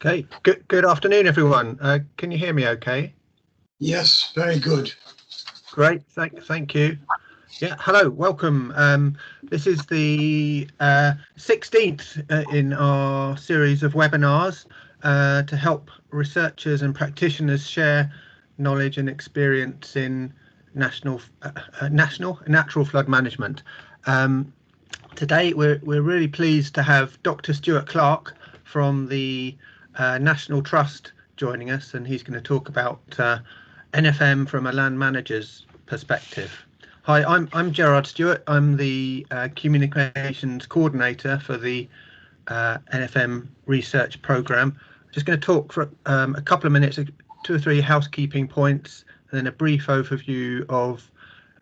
Okay, good afternoon, everyone. Can you hear me okay? Yes, very good. Great, thank you. Yeah, hello, welcome. This is the 16th in our series of webinars to help researchers and practitioners share knowledge and experience in natural flood management. Today we're really pleased to have Dr. Stewart Clarke from the National Trust joining us, and he's going to talk about NFM from a land manager's perspective. Hi, I'm Gerard Stewart. I'm the communications coordinator for the NFM research program. Just going to talk for a couple of minutes, 2 or 3 housekeeping points, and then a brief overview of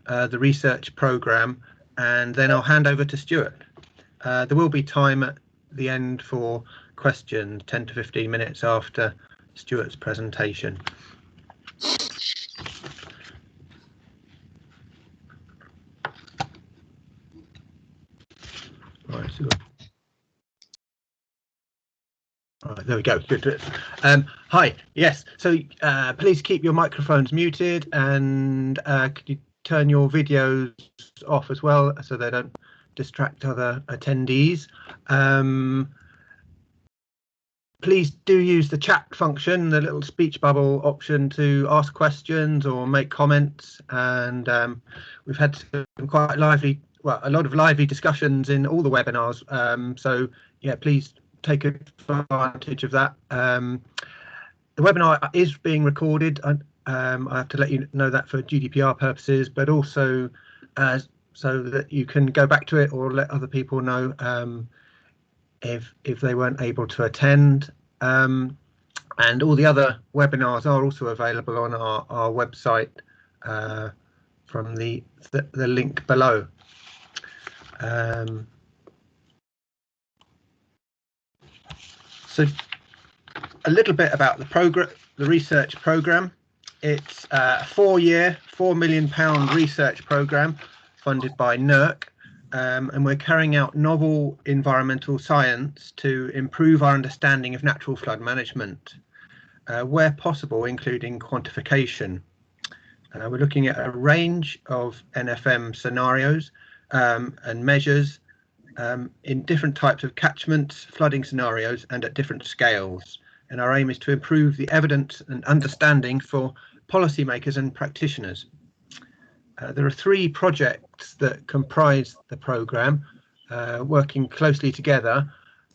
the research program, and then I'll hand over to Stewart. There will be time at the end for questions, 10 to 15 minutes after Stewart's presentation. Right, there we go. Good. Hi. Yes. So please keep your microphones muted, and could you turn your videos off as well so they don't distract other attendees. Please do use the chat function, the little speech bubble option, to ask questions or make comments. And we've had some quite lively, well, a lot of lively discussions in all the webinars. So yeah, please take advantage of that. The webinar is being recorded. I have to let you know that for GDPR purposes, but also so that you can go back to it or let other people know if they weren't able to attend. And all the other webinars are also available on our website from the link below. So a little bit about the research program. It's a 4-year, £4 million research program funded by NERC. And we're carrying out novel environmental science to improve our understanding of natural flood management, where possible, including quantification. We're looking at a range of NFM scenarios and measures in different types of catchments, flooding scenarios, and at different scales. And our aim is to improve the evidence and understanding for policymakers and practitioners. There are 3 projects that comprise the programme, working closely together,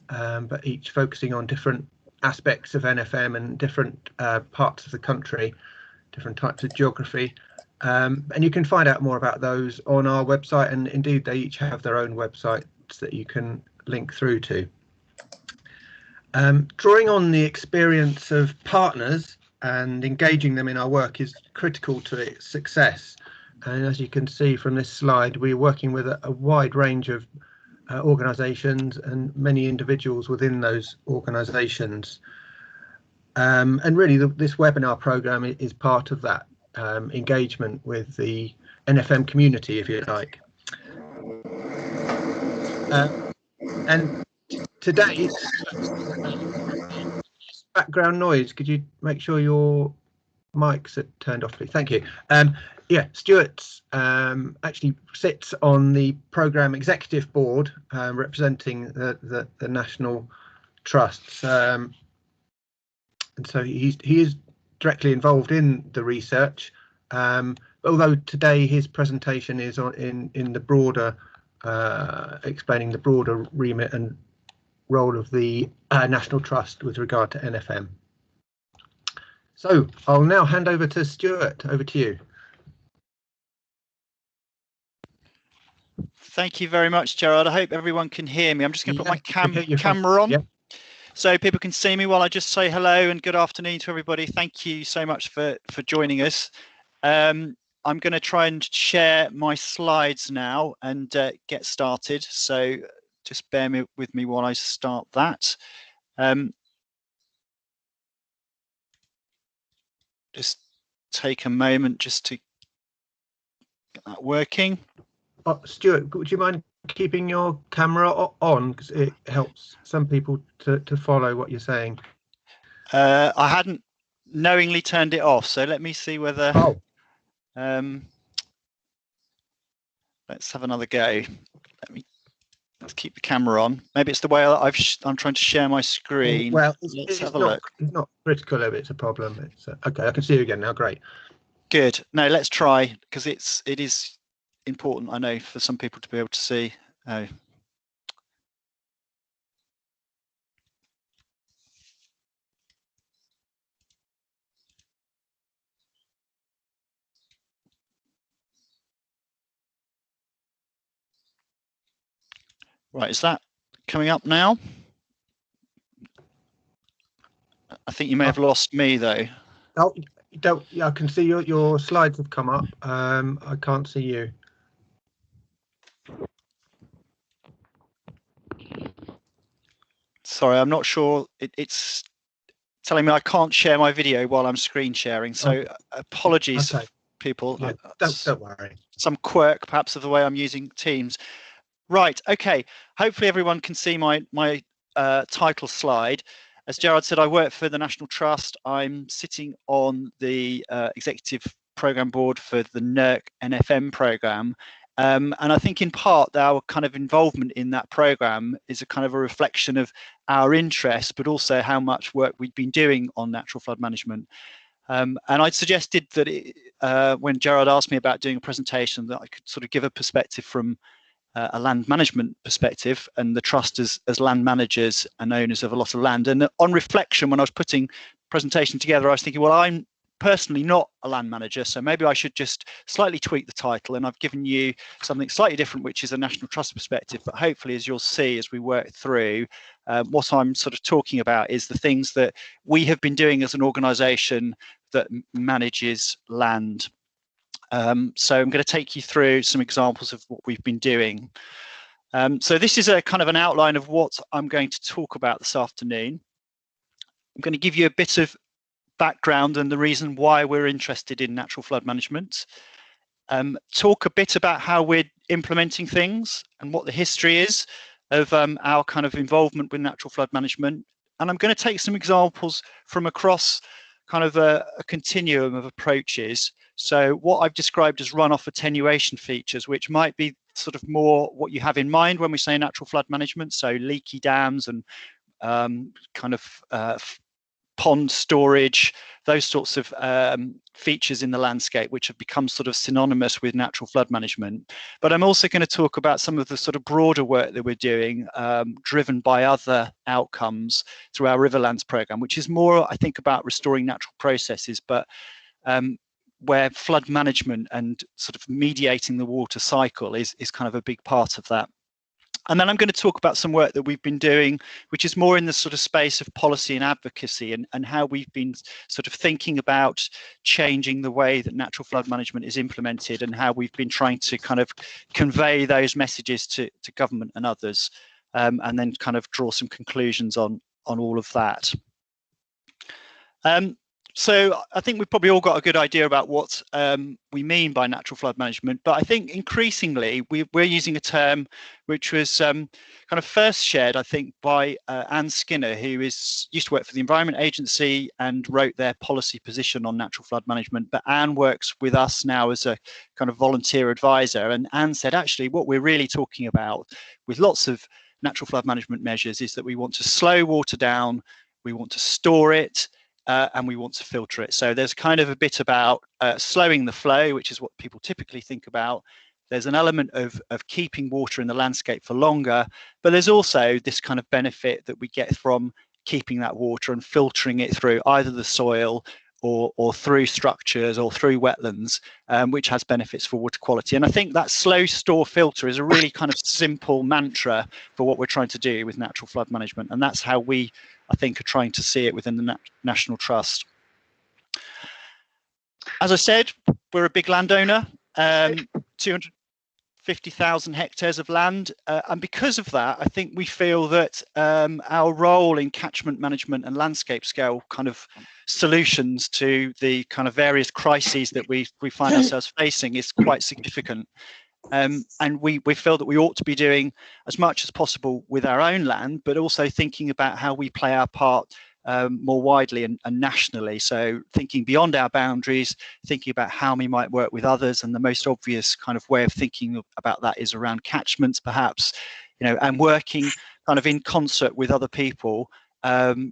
but each focusing on different aspects of NFM and different parts of the country, different types of geography. And you can find out more about those on our website, and indeed they each have their own websites that you can link through to. Drawing on the experience of partners and engaging them in our work is critical to its success. And as you can see from this slide, we're working with a wide range of organisations and many individuals within those organisations. And really, this webinar programme is part of that engagement with the NFM community, if you like. And today, background noise, could you make sure your mics are turned off, please? Thank you. Yeah, Stewart actually sits on the programme executive board representing the National Trusts, and so he is directly involved in the research. Although today his presentation is in the broader explaining the broader remit and role of the National Trust with regard to NFM. So I'll now hand over to Stewart. Over to you. Thank you very much, Gerard. I hope everyone can hear me. I'm just going to put my camera on, so people can see me while I just say hello and good afternoon to everybody. Thank you so much for joining us. I'm going to try and share my slides now and get started. So just bear with me while I start that. Just take a moment just to get that working. Stewart, would you mind keeping your camera on, because it helps some people to follow what you're saying? I hadn't knowingly turned it off, so let me see whether. Oh. Let's have another go. Let's keep the camera on. Maybe it's the way I'm trying to share my screen. Well, let's have a look. It's not critical if it's a problem. It's okay. I can see you again now. Great. Good. No, let's try, because it is important, I know, for some people to be able to see. Oh. Right, is that coming up now? I think you may have lost me though. Oh, don't. Yeah, I can see your slides have come up. I can't see you. Sorry, I'm not sure. It's telling me I can't share my video while I'm screen sharing. So apologies, okay. People. Yeah, don't worry. Some quirk perhaps of the way I'm using Teams. Right. Okay. Hopefully everyone can see my title slide. As Gerard said, I work for the National Trust. I'm sitting on the executive program board for the NFM program. And I think in part our kind of involvement in that program is a kind of a reflection of our interest, but also how much work we've been doing on natural flood management. And I suggested that when Gerard asked me about doing a presentation, that I could sort of give a perspective from a land management perspective, and the trust as land managers and owners of a lot of land. And on reflection, when I was putting presentation together, I was thinking, well, I'm personally not a land manager, so maybe I should just slightly tweak the title, and I've given you something slightly different, which is a National Trust perspective. But hopefully, as you'll see as we work through, what I'm sort of talking about is the things that we have been doing as an organisation that manages land. So I'm going to take you through some examples of what we've been doing. So this is a kind of an outline of what I'm going to talk about this afternoon. I'm going to give you a bit of background and the reason why we're interested in natural flood management. Talk a bit about how we're implementing things and what the history is of our kind of involvement with natural flood management. And I'm going to take some examples from across kind of a continuum of approaches. So what I've described as runoff attenuation features, which might be sort of more what you have in mind when we say natural flood management. So leaky dams and kind of pond storage, those sorts of features in the landscape, which have become sort of synonymous with natural flood management. But I'm also going to talk about some of the sort of broader work that we're doing, driven by other outcomes through our Riverlands program, which is more, I think, about restoring natural processes, but where flood management and sort of mediating the water cycle is kind of a big part of that. And then I'm going to talk about some work that we've been doing, which is more in the sort of space of policy and advocacy, and how we've been sort of thinking about changing the way that natural flood management is implemented, and how we've been trying to kind of convey those messages to government and others, and then kind of draw some conclusions on all of that. So I think we've probably all got a good idea about what we mean by natural flood management, but I think increasingly we're using a term which was kind of first shared, I think, by Anne Skinner, who used to work for the Environment Agency and wrote their policy position on natural flood management. But Anne works with us now as a kind of volunteer advisor. And Anne said, actually, what we're really talking about with lots of natural flood management measures is that we want to slow water down, we want to store it, and we want to filter it. So there's kind of a bit about slowing the flow, which is what people typically think about. There's an element of keeping water in the landscape for longer, but there's also this kind of benefit that we get from keeping that water and filtering it through either the soil or through structures or through wetlands, which has benefits for water quality. And I think that slow, store, filter is a really kind of simple mantra for what we're trying to do with natural flood management. And that's how we, I think, are trying to see it within the National Trust. As I said, we're a big landowner, 250,000 hectares of land. And because of that, I think we feel that our role in catchment management and landscape scale kind of solutions to the kind of various crises that we find ourselves facing is quite significant. And we feel that we ought to be doing as much as possible with our own land, but also thinking about how we play our part more widely and nationally. So thinking beyond our boundaries, thinking about how we might work with others, and the most obvious kind of way of thinking about that is around catchments, perhaps, and working kind of in concert with other people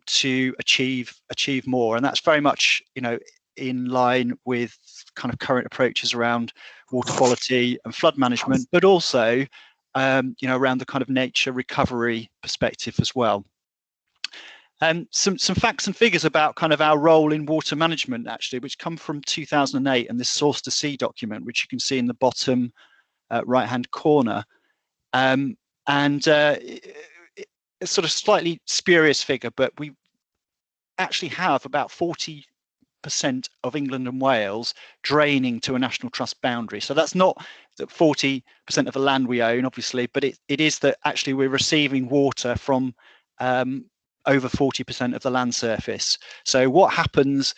to achieve more. And that's very much, in line with kind of current approaches around water quality and flood management, but also, around the kind of nature recovery perspective as well. Some facts and figures about kind of our role in water management, actually, which come from 2008 and this Source to Sea document, which you can see in the bottom right-hand corner. It's sort of slightly spurious figure, but we actually have about 40% of England and Wales draining to a National Trust boundary. So that's not that 40% of the land we own, obviously, but it is that actually we're receiving water from over 40% of the land surface. So what happens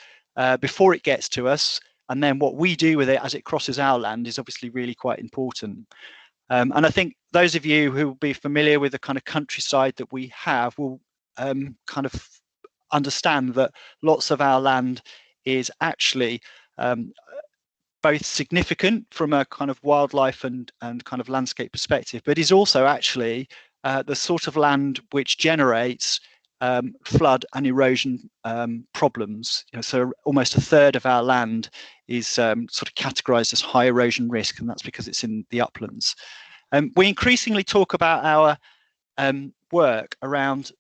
before it gets to us, and then what we do with it as it crosses our land, is obviously really quite important. And I think those of you who will be familiar with the kind of countryside that we have will kind of understand that lots of our land is actually both significant from a kind of wildlife and kind of landscape perspective, but is also actually the sort of land which generates flood and erosion problems. So almost a third of our land is sort of categorized as high erosion risk, and that's because it's in the uplands. We increasingly talk about our work around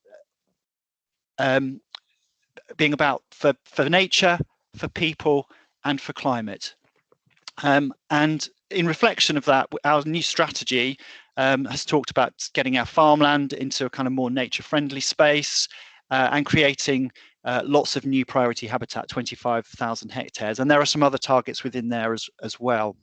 being about for nature, for people, and for climate. And in reflection of that, our new strategy has talked about getting our farmland into a kind of more nature-friendly space and creating lots of new priority habitat, 25,000 hectares. And there are some other targets within there as well.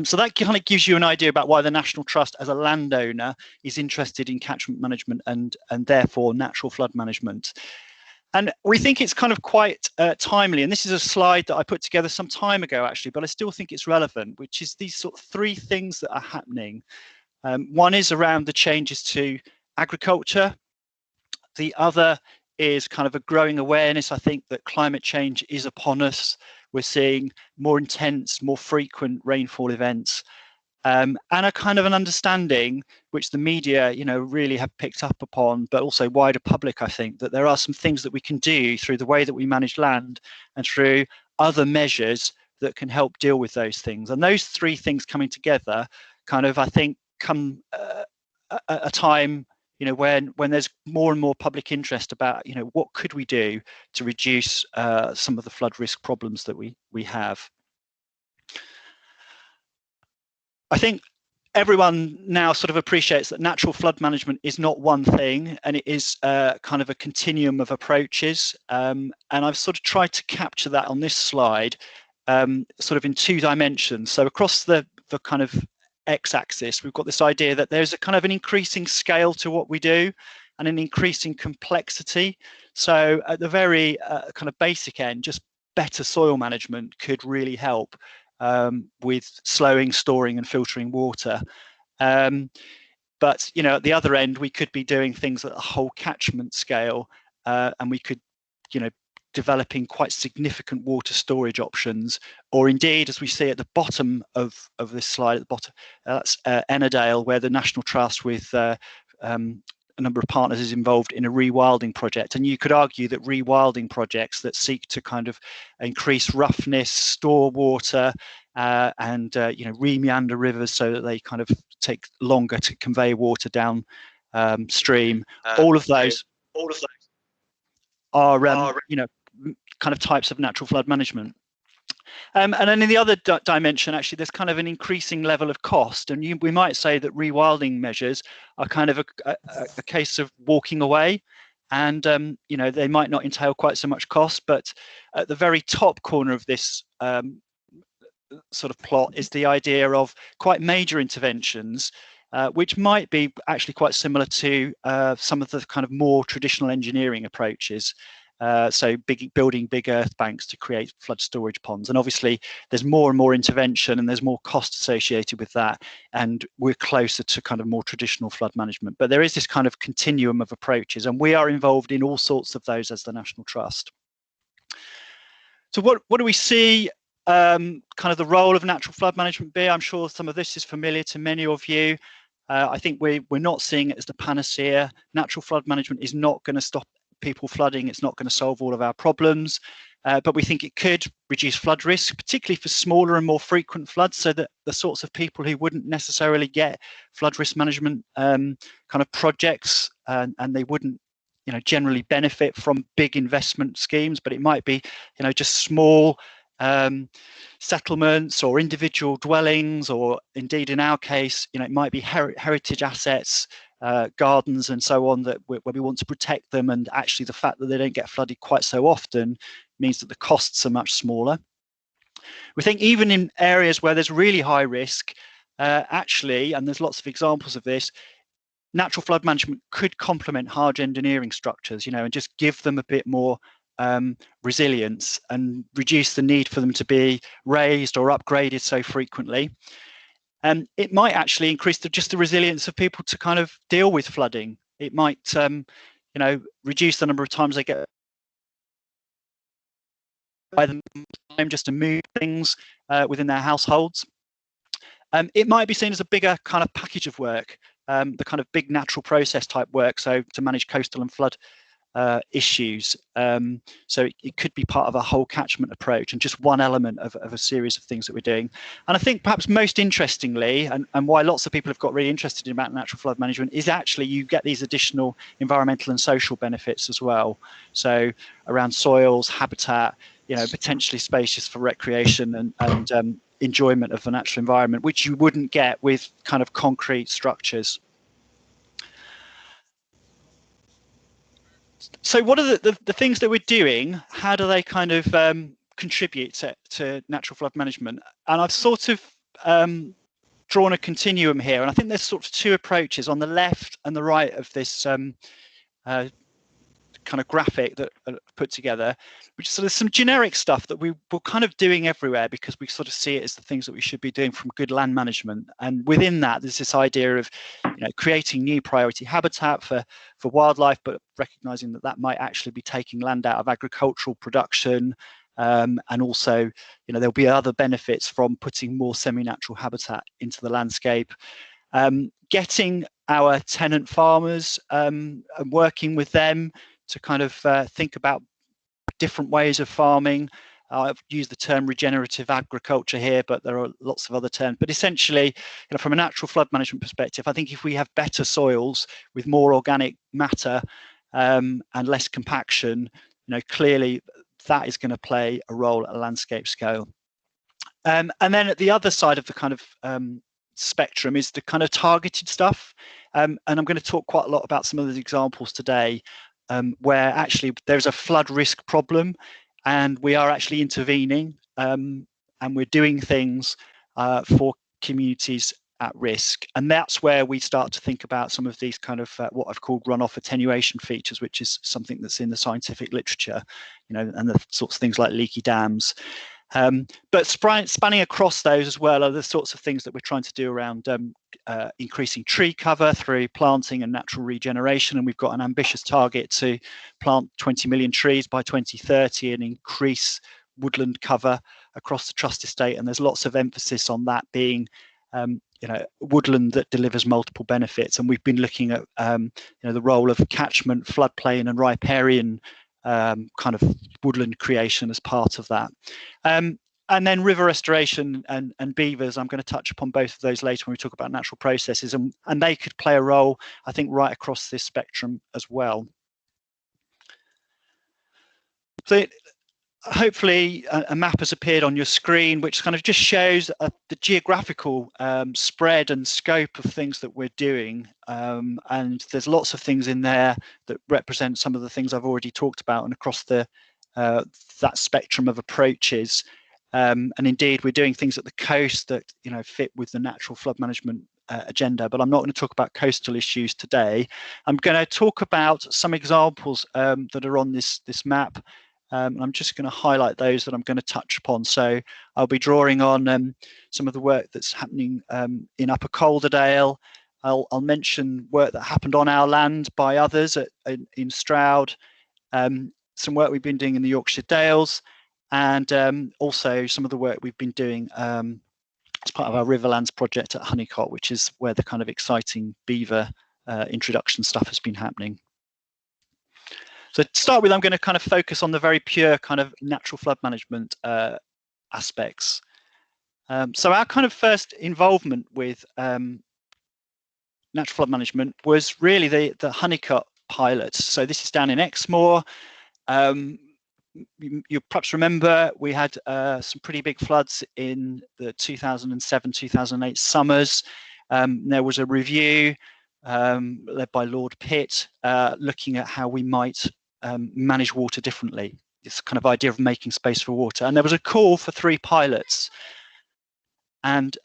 So that kind of gives you an idea about why the National Trust as a landowner is interested in catchment management and therefore natural flood management. And we think it's kind of quite timely. And this is a slide that I put together some time ago, actually, but I still think it's relevant, which is these sort of three things that are happening. One is around the changes to agriculture. The other is kind of a growing awareness, I think, that climate change is upon us. We're seeing more intense, more frequent rainfall events. And a kind of an understanding, which the media, really have picked up upon, but also wider public, I think, that there are some things that we can do through the way that we manage land and through other measures that can help deal with those things. And those three things coming together kind of, I think, come a time, when there's more and more public interest about, what could we do to reduce some of the flood risk problems that we have. I think everyone now sort of appreciates that natural flood management is not one thing, and it is kind of a continuum of approaches. And I've sort of tried to capture that on this slide, sort of in two dimensions. So across the kind of x-axis, we've got this idea that there's a kind of an increasing scale to what we do and an increasing complexity. So at the very kind of basic end, just better soil management could really help with slowing, storing and filtering water. But, at the other end, we could be doing things at a whole catchment scale, and we could, developing quite significant water storage options, or indeed, as we see at the bottom of this slide, at the bottom, that's Ennerdale, where the National Trust with a number of partners is involved in a rewilding project. And you could argue that rewilding projects that seek to kind of increase roughness, store water, and re-meander rivers so that they kind of take longer to convey water down stream. All of those are kind of types of natural flood management. And then in the other dimension, actually, there's kind of an increasing level of cost. And we might say that rewilding measures are kind of a case of walking away. And, they might not entail quite so much cost. But at the very top corner of this sort of plot is the idea of quite major interventions, which might be actually quite similar to some of the kind of more traditional engineering approaches. So building big earth banks to create flood storage ponds. And obviously there's more and more intervention and there's more cost associated with that. And we're closer to kind of more traditional flood management. But there is this kind of continuum of approaches, and we are involved in all sorts of those as the National Trust. So what do we see kind of the role of natural flood management be? I'm sure some of this is familiar to many of you. I think we're not seeing it as the panacea. Natural flood management is not going to stop people flooding. It's not going to solve all of our problems, but we think it could reduce flood risk, particularly for smaller and more frequent floods, so that the sorts of people who wouldn't necessarily get flood risk management kind of projects, and they wouldn't generally benefit from big investment schemes, but it might be just small settlements or individual dwellings, or indeed in our case it might be heritage assets, gardens and so on, that where we want to protect them, and actually the fact that they don't get flooded quite so often means that the costs are much smaller. We think even in areas where there's really high risk, actually, and there's lots of examples of this, natural flood management could complement hard engineering structures, and just give them a bit more resilience and reduce the need for them to be raised or upgraded so frequently. And it might actually increase just the resilience of people to kind of deal with flooding. It might, reduce the number of times they get by the time just to move things within their households. It might be seen as a bigger kind of package of work, the kind of big natural process type work, so to manage coastal and flood issues. So it could be part of a whole catchment approach and just one element of a series of things that we're doing. And I think perhaps most interestingly, and why lots of people have got really interested in about natural flood management, is actually you get these additional environmental and social benefits as well. So around soils, habitat, potentially spacious for recreation and enjoyment of the natural environment, which you wouldn't get with kind of concrete structures. So what are the things that we're doing? How do they kind of contribute to natural flood management? And I've sort of drawn a continuum here, and I think there's sort of two approaches on the left and the right of this kind of graphic that I put together, which is sort of some generic stuff that we're kind of doing everywhere because we sort of see it as the things that we should be doing from good land management. And within that, there's this idea of creating new priority habitat for wildlife, but recognizing that might actually be taking land out of agricultural production. And also, there'll be other benefits from putting more semi-natural habitat into the landscape. Getting our tenant farmers and working with them to kind of think about different ways of farming. I've used the term regenerative agriculture here, but there are lots of other terms. But essentially, from a natural flood management perspective, I think if we have better soils with more organic matter and less compaction, clearly that is going to play a role at a landscape scale. And then at the other side of the kind of spectrum is the kind of targeted stuff. And I'm going to talk quite a lot about some of the examples today where actually there's a flood risk problem and we are actually intervening and we're doing things for communities at risk. And that's where we start to think about some of these kind of what I've called runoff attenuation features, which is something that's in the scientific literature, and the sorts of things like leaky dams. But spanning across those as well are the sorts of things that we're trying to do around increasing tree cover through planting and natural regeneration. And we've got an ambitious target to plant 20 million trees by 2030 and increase woodland cover across the Trust estate. And there's lots of emphasis on that being woodland that delivers multiple benefits. And we've been looking at the role of catchment, floodplain and riparian kind of woodland creation as part of that. And then river restoration and beavers, I'm going to touch upon both of those later when we talk about natural processes, and they could play a role, I think, right across this spectrum as well. So hopefully a map has appeared on your screen, which kind of just shows the geographical spread and scope of things that we're doing. And there's lots of things in there that represent some of the things I've already talked about and across the that spectrum of approaches. And indeed, we're doing things at the coast that fit with the natural flood management agenda, but I'm not going to talk about coastal issues today. I'm going to talk about some examples that are on this map. I'm just going to highlight those that I'm going to touch upon. So I'll be drawing on some of the work that's happening in Upper Calderdale. I'll mention work that happened on our land by others in Stroud, some work we've been doing in the Yorkshire Dales, and also some of the work we've been doing as part of our Riverlands project at Honeycott, which is where the kind of exciting beaver introduction stuff has been happening. So to start with, I'm going to kind of focus on the very pure kind of natural flood management aspects. So our kind of first involvement with natural flood management was really the Honeycott pilot. So this is down in Exmoor. You perhaps remember we had some pretty big floods in the 2007-2008 summers. There was a review led by Lord Pitt looking at how we might manage water differently, this kind of idea of making space for water. And there was a call for 3 pilots. And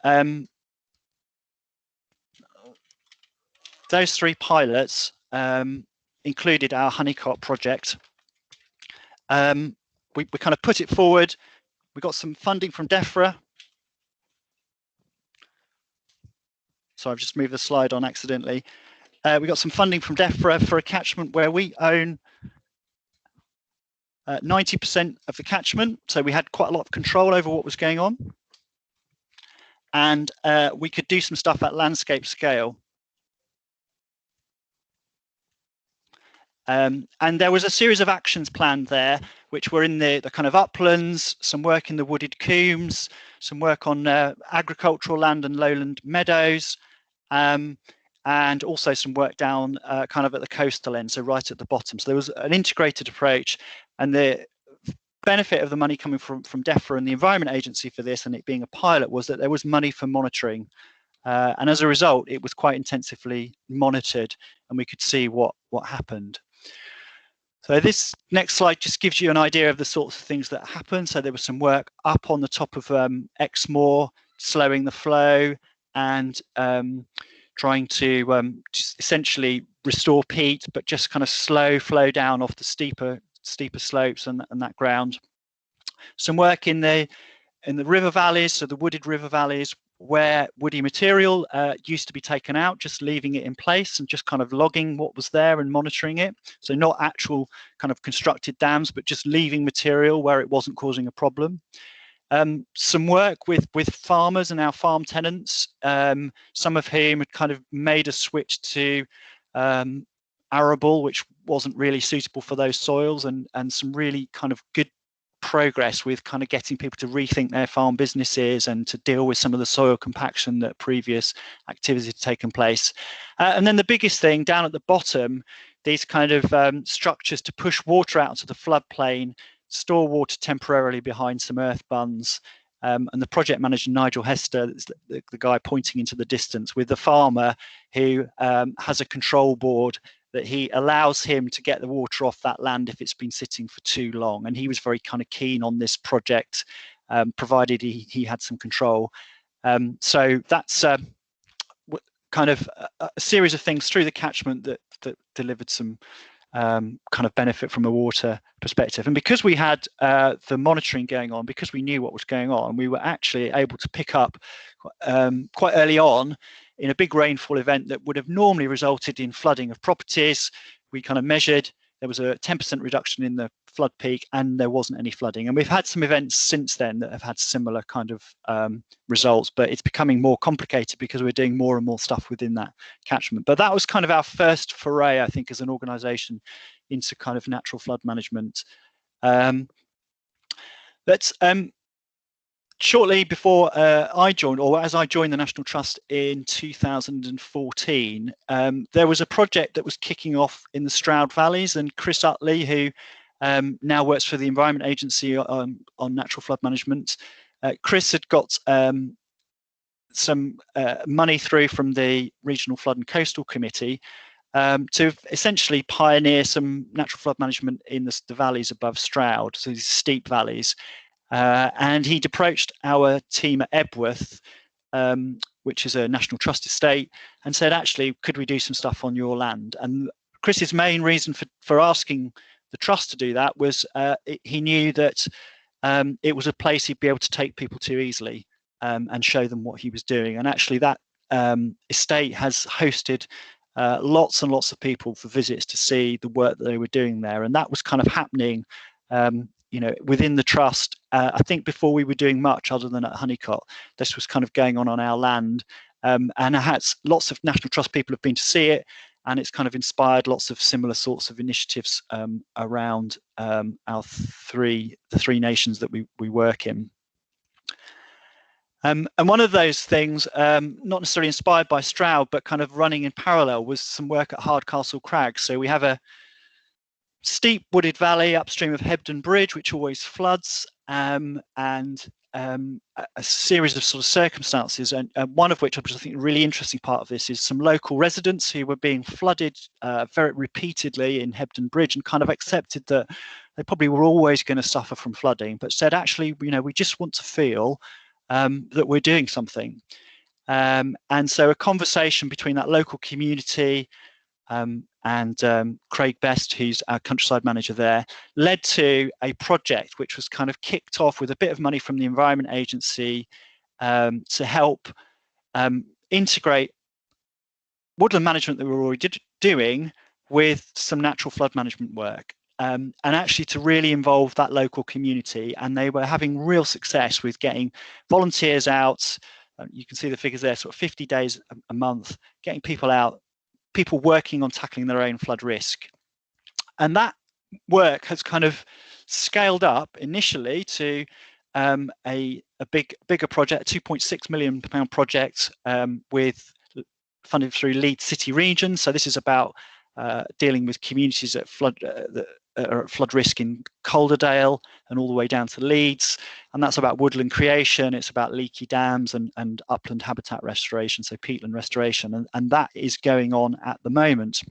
those 3 pilots included our Honeycott project. We kind of put it forward. We got some funding from DEFRA. So I've just moved the slide on accidentally. We got some funding from DEFRA for a catchment where we own 90% of the catchment. So we had quite a lot of control over what was going on. And we could do some stuff at landscape scale. And there was a series of actions planned there, which were in the kind of uplands, some work in the wooded combes, some work on agricultural land and lowland meadows, and also some work down kind of at the coastal end, so right at the bottom. So there was an integrated approach, and the benefit of the money coming from DEFRA and the Environment Agency for this, and it being a pilot, was that there was money for monitoring. And as a result, it was quite intensively monitored, and we could see what happened. So this next slide just gives you an idea of the sorts of things that happened. So there was some work up on the top of Exmoor, slowing the flow and trying to just essentially restore peat, but just kind of slow flow down off the steeper slopes and that ground. Some work in the river valleys, so the wooded river valleys, where woody material used to be taken out, just leaving it in place and just kind of logging what was there and monitoring it. So not actual kind of constructed dams, but just leaving material where it wasn't causing a problem. Some work with farmers and our farm tenants, some of whom had kind of made a switch to arable, which wasn't really suitable for those soils, and some really kind of good progress with kind of getting people to rethink their farm businesses and to deal with some of the soil compaction that previous activities had taken place. And then the biggest thing down at the bottom, these kind of structures to push water out to the floodplain, store water temporarily behind some earth bunds. And the project manager, Nigel Hester, the guy pointing into the distance, with the farmer who has a control board that he allows him to get the water off that land if it's been sitting for too long. And he was very kind of keen on this project, provided he had some control. So that's kind of a series of things through the catchment that delivered some kind of benefit from a water perspective. And because we had the monitoring going on, because we knew what was going on, we were actually able to pick up quite early on in a big rainfall event that would have normally resulted in flooding of properties. We kind of measured, there was a 10% reduction in the flood peak and there wasn't any flooding. And we've had some events since then that have had similar kind of results, but it's becoming more complicated because we're doing more and more stuff within that catchment. But that was kind of our first foray, I think, as an organisation into kind of natural flood management. Shortly before I joined, or as I joined the National Trust in 2014, there was a project that was kicking off in the Stroud Valleys, and Chris Utley, who now works for the Environment Agency on natural flood management, Chris had got some money through from the Regional Flood and Coastal Committee to essentially pioneer some natural flood management in the valleys above Stroud, so these steep valleys. And he'd approached our team at Ebworth which is a National Trust estate, and said, actually, could we do some stuff on your land? And Chris's main reason for asking the Trust to do that was he knew that it was a place he'd be able to take people to easily and show them what he was doing. And actually that estate has hosted lots and lots of people for visits to see the work that they were doing there. And that was kind of happening within the Trust. I think before we were doing much other than at Honeycott, this was kind of going on our land. And it has lots of National Trust people have been to see it, and it's kind of inspired lots of similar sorts of initiatives around the three nations that we work in. And one of those things, not necessarily inspired by Stroud, but kind of running in parallel, was some work at Hardcastle Crag. So we have a steep wooded valley upstream of Hebden Bridge, which always floods, and a series of sort of circumstances, and one of which, I think, a really interesting part of this is some local residents who were being flooded very repeatedly in Hebden Bridge, and kind of accepted that they probably were always going to suffer from flooding, but said, actually, we just want to feel that we're doing something. And so a conversation between that local community and Craig Best, who's our countryside manager there, led to a project which was kind of kicked off with a bit of money from the Environment Agency to help integrate woodland management that we were already doing with some natural flood management work, and actually to really involve that local community. And they were having real success with getting volunteers out. You can see the figures there, sort of 50 days a month, getting people out, people working on tackling their own flood risk. And that work has kind of scaled up initially to a bigger project, a £2.6 million project with funded through Leeds City Region. So this is about dealing with communities at flood risk in Calderdale and all the way down to Leeds. And that's about woodland creation. It's about leaky dams and upland habitat restoration, so peatland restoration. And that is going on at the moment.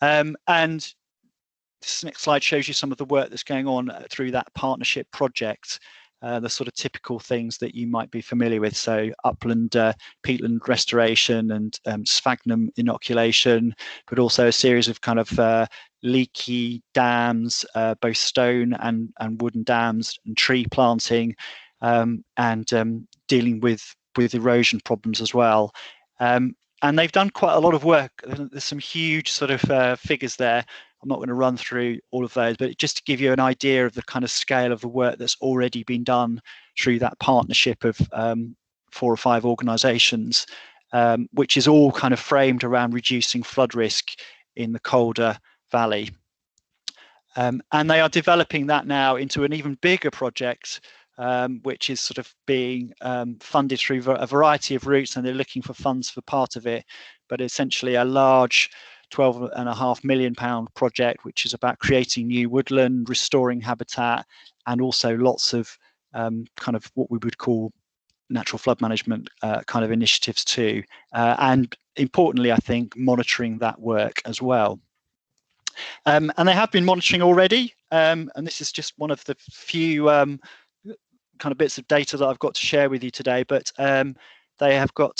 And this next slide shows you some of the work that's going on through that partnership project. The sort of typical things that you might be familiar with. So upland peatland restoration and sphagnum inoculation, but also a series of kind of leaky dams, both stone and wooden dams, and tree planting, and dealing with erosion problems as well. And they've done quite a lot of work. There's some huge sort of figures there. I'm not going to run through all of those, but just to give you an idea of the kind of scale of the work that's already been done through that partnership of 4 or 5 organisations, which is all kind of framed around reducing flood risk in the Calder Valley. And they are developing that now into an even bigger project, which is sort of being funded through a variety of routes, and they're looking for funds for part of it, but essentially a large £12.5 million project, which is about creating new woodland, restoring habitat, and also lots of kind of what we would call natural flood management kind of initiatives too. And importantly, I think, monitoring that work as well. And they have been monitoring already. And this is just one of the few kind of bits of data that I've got to share with you today. But they have got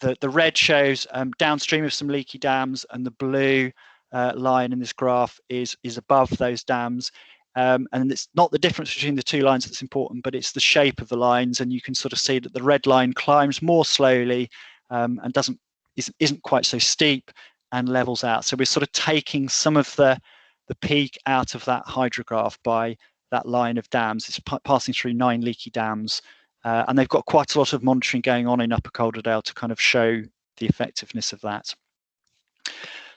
the red shows downstream of some leaky dams, and the blue line in this graph is above those dams. And it's not the difference between the two lines that's important, but it's the shape of the lines. And you can sort of see that the red line climbs more slowly and isn't quite so steep and levels out. So we're sort of taking some of the peak out of that hydrograph by that line of dams. It's passing through 9 leaky dams. And they've got quite a lot of monitoring going on in Upper Calderdale to kind of show the effectiveness of that.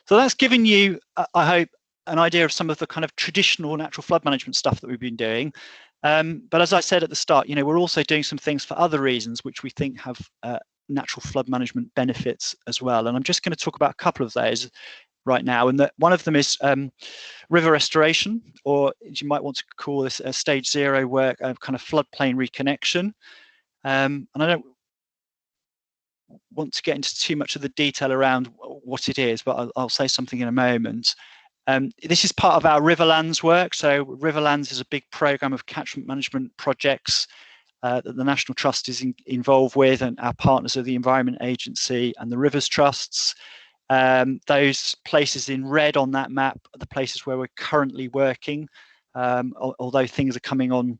So that's given you, I hope, an idea of some of the kind of traditional natural flood management stuff that we've been doing. But as I said at the start, we're also doing some things for other reasons which we think have natural flood management benefits as well. And I'm just going to talk about a couple of those right now. And one of them is river restoration, or as you might want to call this a stage 0 work, kind of floodplain reconnection. And I don't want to get into too much of the detail around what it is, but I'll say something in a moment. This is part of our Riverlands work. So Riverlands is a big program of catchment management projects that the National Trust is involved with, and our partners are the Environment Agency and the Rivers Trusts. Those places in red on that map are the places where we're currently working, although things are coming on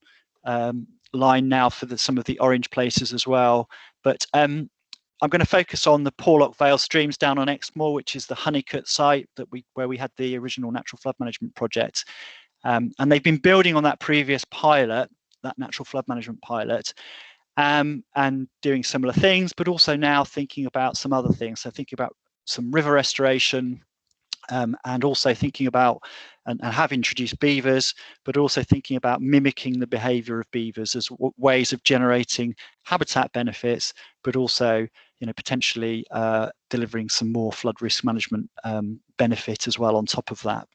line now for some of the orange places as well. But I'm going to focus on the Porlock Vale streams down on Exmoor, which is the Honeycutt site where we had the original natural flood management project. And they've been building on that previous pilot, that natural flood management pilot, and doing similar things, but also now thinking about some other things. So thinking about some river restoration, and also thinking about and have introduced beavers, but also thinking about mimicking the behavior of beavers as ways of generating habitat benefits, but also, you know, potentially delivering some more flood risk management benefit as well on top of that.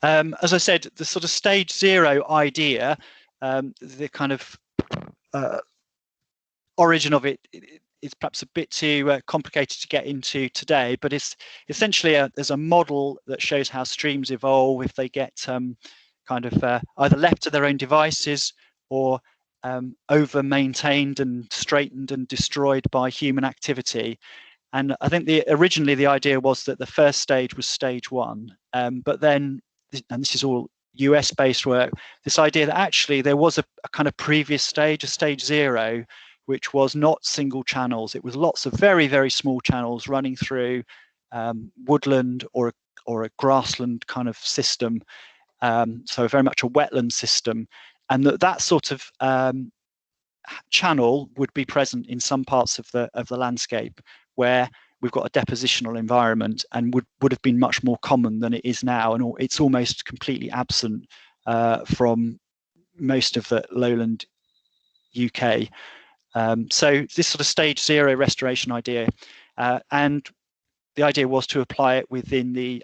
As I said, the sort of stage 0 idea, the kind of origin of it is perhaps a bit too complicated to get into today, but it's essentially there's a model that shows how streams evolve if they get kind of either left to their own devices or over maintained and straightened and destroyed by human activity. And I think originally the idea was that the first stage was stage 1, but then, and this is all US based work, this idea that actually there was a kind of previous stage, a stage 0, which was not single channels. It was lots of very, very small channels running through woodland or a grassland kind of system, so very much a wetland system, and that sort of channel would be present in some parts of the landscape where we've got a depositional environment, and would have been much more common than it is now, and it's almost completely absent from most of the lowland UK. So this sort of stage 0 restoration idea, and the idea was to apply it within the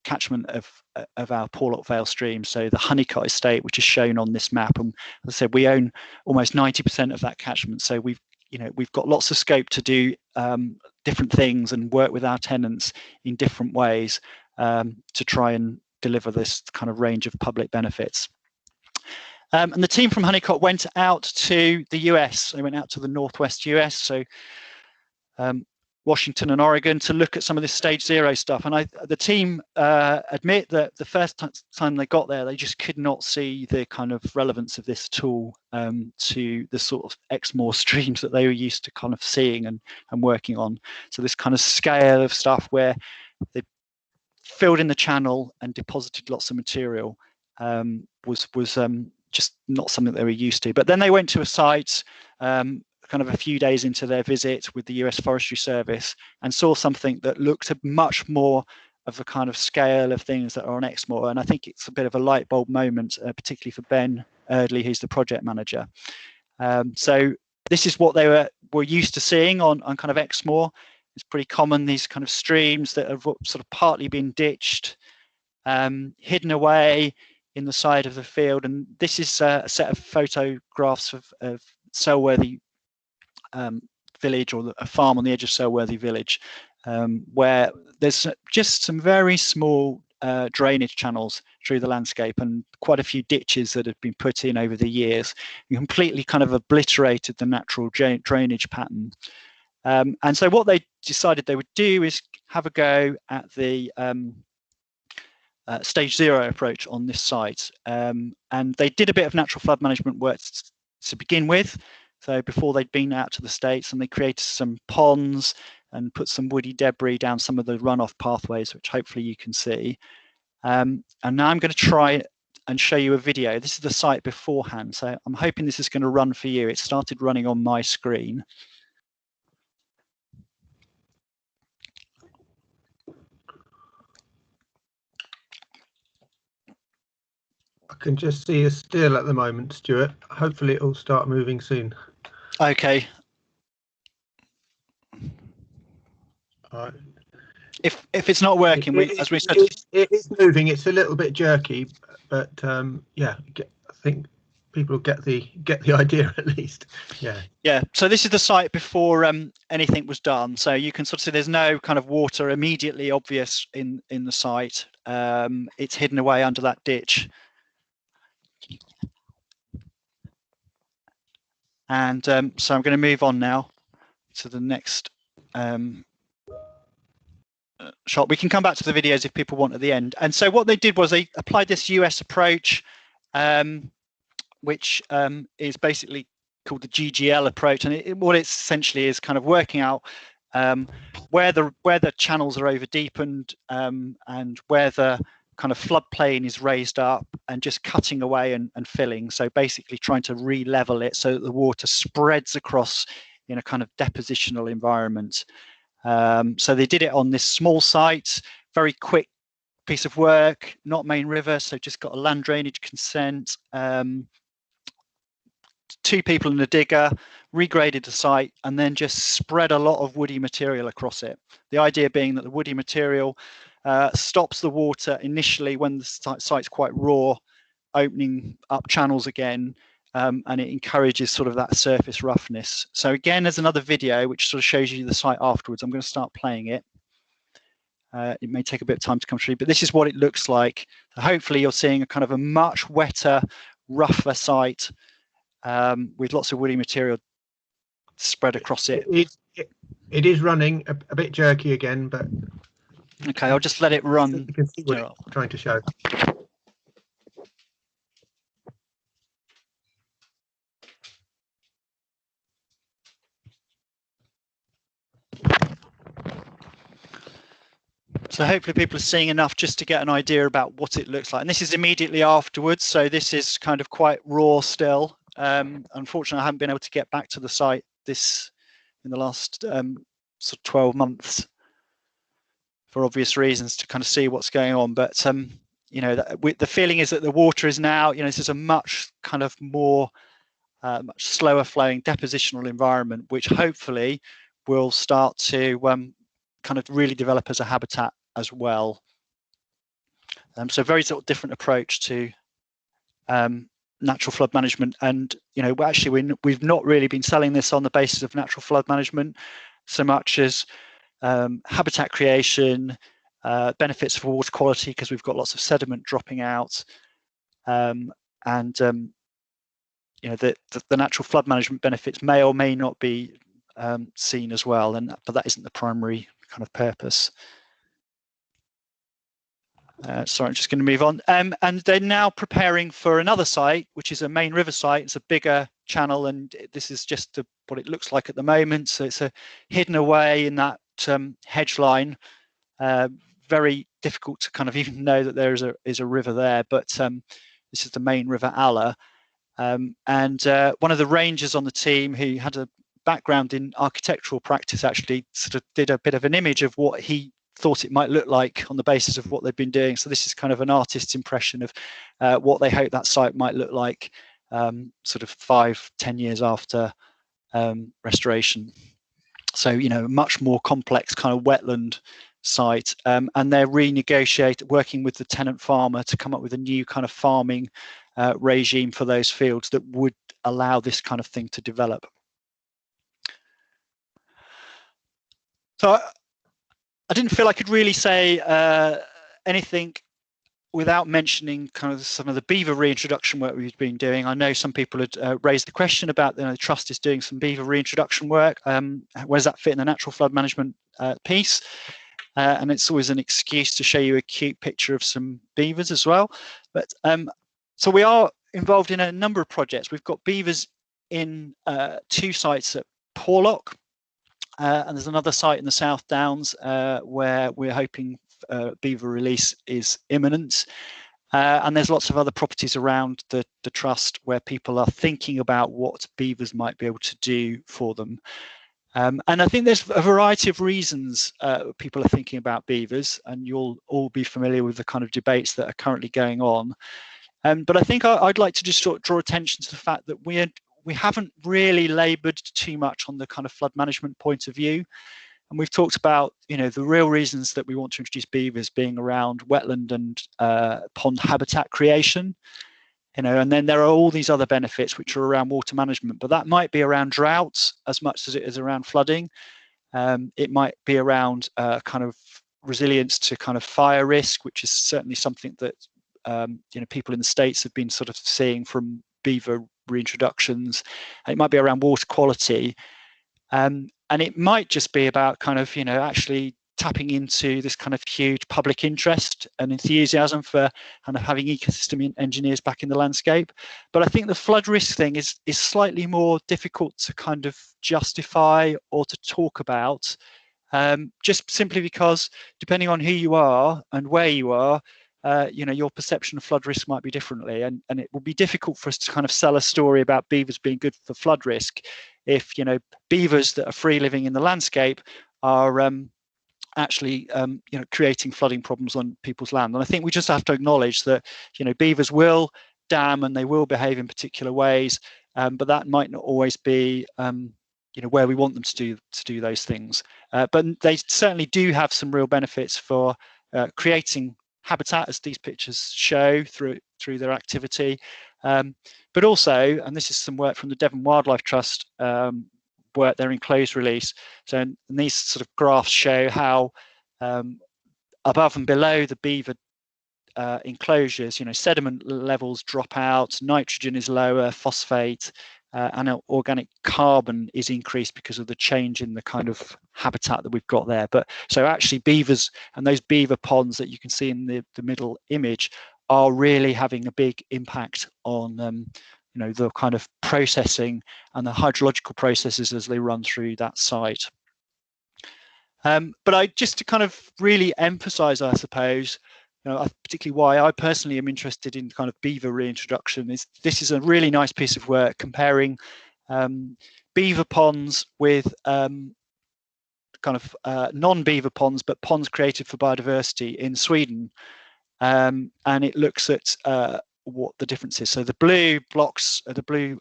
catchment of our Porlock Vale stream, so the Honeycutt estate, which is shown on this map. And as I said, we own almost 90% of that catchment, so we've got lots of scope to do different things and work with our tenants in different ways to try and deliver this kind of range of public benefits. And the team from Honeycutt went out to the US. They went out to the Northwest US, so Washington and Oregon, to look at some of this stage 0 stuff. And the team admit that the first time they got there, they just could not see the kind of relevance of this tool to the sort of Exmoor streams that they were used to kind of seeing and working on. So this kind of scale of stuff where they filled in the channel and deposited lots of material was just not something they were used to. But then they went to a site kind of a few days into their visit with the US Forestry Service and saw something that looked much more of the kind of scale of things that are on Exmoor. And I think it's a bit of a light bulb moment, particularly for Ben Erdley, who's the project manager. So this is what they were used to seeing on kind of Exmoor. It's pretty common, these kind of streams that have sort of partly been ditched, hidden away in the side of the field. And this is a set of photographs of Selworthy village, or a farm on the edge of Selworthy village, where there's just some very small drainage channels through the landscape and quite a few ditches that have been put in over the years and completely kind of obliterated the natural drainage pattern. And so what they decided they would do is have a go at the stage 0 approach on this site. And they did a bit of natural flood management work to begin with. So before they'd been out to the States, and they created some ponds and put some woody debris down some of the runoff pathways, which hopefully you can see. And now I'm going to try and show you a video. This is the site beforehand. So I'm hoping this is going to run for you. It started running on my screen. I can just see us still at the moment, Stuart. Hopefully it will start moving soon. Okay. All right. If it's not working, as we said, it is moving. It's a little bit jerky, but yeah, I think people get the idea at least. Yeah. So this is the site before anything was done. So you can sort of see there's no kind of water immediately obvious in the site. It's hidden away under that ditch. And so I'm going to move on now to the next shot. We can come back to the videos if people want at the end. And so what they did was they applied this US approach, which is basically called the GGL approach, and what it essentially is kind of working out where the channels are over deepened and where the kind of floodplain is raised up, and just cutting away and filling. So basically trying to re-level it so that the water spreads across in a kind of depositional environment. So they did it on this small site, very quick piece of work, not main river, so just got a land drainage consent, 2 people in a digger, regraded the site, and then just spread a lot of woody material across it. The idea being that the woody material stops the water initially when the site's quite raw, opening up channels again, and it encourages sort of that surface roughness. So again, there's another video which sort of shows you the site afterwards. I'm going to start playing it. It may take a bit of time to come through, but this is what it looks like. Hopefully you're seeing a kind of a much wetter, rougher site with lots of woody material spread across it. It is running a bit jerky again, but okay, I'll just let it run. You can see what it's trying to show. So hopefully people are seeing enough just to get an idea about what it looks like. And this is immediately afterwards, so this is kind of quite raw still. Unfortunately, I haven't been able to get back to the site in the last sort of 12 months for obvious reasons, to kind of see what's going on. But you know, the feeling is that the water is now, you know, this is a much kind of more much slower flowing depositional environment, which hopefully will start to kind of really develop as a habitat as well. So very sort of different approach to natural flood management. And you know, actually we've not really been selling this on the basis of natural flood management so much as habitat creation, benefits for water quality because we've got lots of sediment dropping out, and you know, the natural flood management benefits may or may not be seen as well, but that isn't the primary kind of purpose. Sorry, I'm just going to move on. And they're now preparing for another site, which is a main river site. It's a bigger channel, and this is just what it looks like at the moment. So it's hidden away in that hedge line. Very difficult to kind of even know that there is a river there, but this is the main river Aller. And one of the rangers on the team, who had a background in architectural practice, actually sort of did a bit of an image of what he thought it might look like on the basis of what they've been doing. So this is kind of an artist's impression of what they hope that site might look like sort of 5-10 years after restoration. So, you know, much more complex kind of wetland site, and they're working with the tenant farmer to come up with a new kind of farming regime for those fields that would allow this kind of thing to develop. So I didn't feel I could really say anything without mentioning kind of some of the beaver reintroduction work we've been doing. I know some people had raised the question about, you know, the trust is doing some beaver reintroduction work. Where does that fit in the natural flood management piece? And it's always an excuse to show you a cute picture of some beavers as well. But so we are involved in a number of projects. We've got beavers in 2 sites at Porlock, and there's another site in the South Downs where we're hoping beaver release is imminent. And there's lots of other properties around the trust where people are thinking about what beavers might be able to do for them. And I think there's a variety of reasons people are thinking about beavers, and you'll all be familiar with the kind of debates that are currently going on. But I think I'd like to just draw attention to the fact that we haven't really laboured too much on the kind of flood management point of view. And we've talked about, you know, the real reasons that we want to introduce beavers being around wetland and pond habitat creation. You know, and then there are all these other benefits which are around water management, but that might be around droughts as much as it is around flooding. It might be around kind of resilience to kind of fire risk, which is certainly something that you know, people in the States have been sort of seeing from beaver reintroductions. It might be around water quality, and it might just be about kind of, you know, actually tapping into this kind of huge public interest and enthusiasm for kind of having ecosystem engineers back in the landscape. But I think the flood risk thing is slightly more difficult to kind of justify or to talk about, just simply because depending on who you are and where you are, you know, your perception of flood risk might be differently, and it will be difficult for us to kind of sell a story about beavers being good for flood risk if, you know, beavers that are free living in the landscape are actually you know, creating flooding problems on people's land. And I think we just have to acknowledge that, you know, beavers will dam and they will behave in particular ways, but that might not always be you know, where we want them to do those things. But they certainly do have some real benefits for creating habitat, as these pictures show, through their activity. But also, and this is some work from the Devon Wildlife Trust, work their enclosed release. So and these sort of graphs show how above and below the beaver enclosures, you know, sediment levels drop out, nitrogen is lower, phosphate, and organic carbon is increased because of the change in the kind of habitat that we've got there. But so actually beavers and those beaver ponds that you can see in the middle image are really having a big impact on you know, the kind of processing and the hydrological processes as they run through that site. But I just to kind of really emphasize, I suppose, you know, particularly why I personally am interested in kind of beaver reintroduction is this is a really nice piece of work comparing beaver ponds with kind of non-beaver ponds, but ponds created for biodiversity in Sweden. And it looks at what the difference is. So the blue blocks, the blue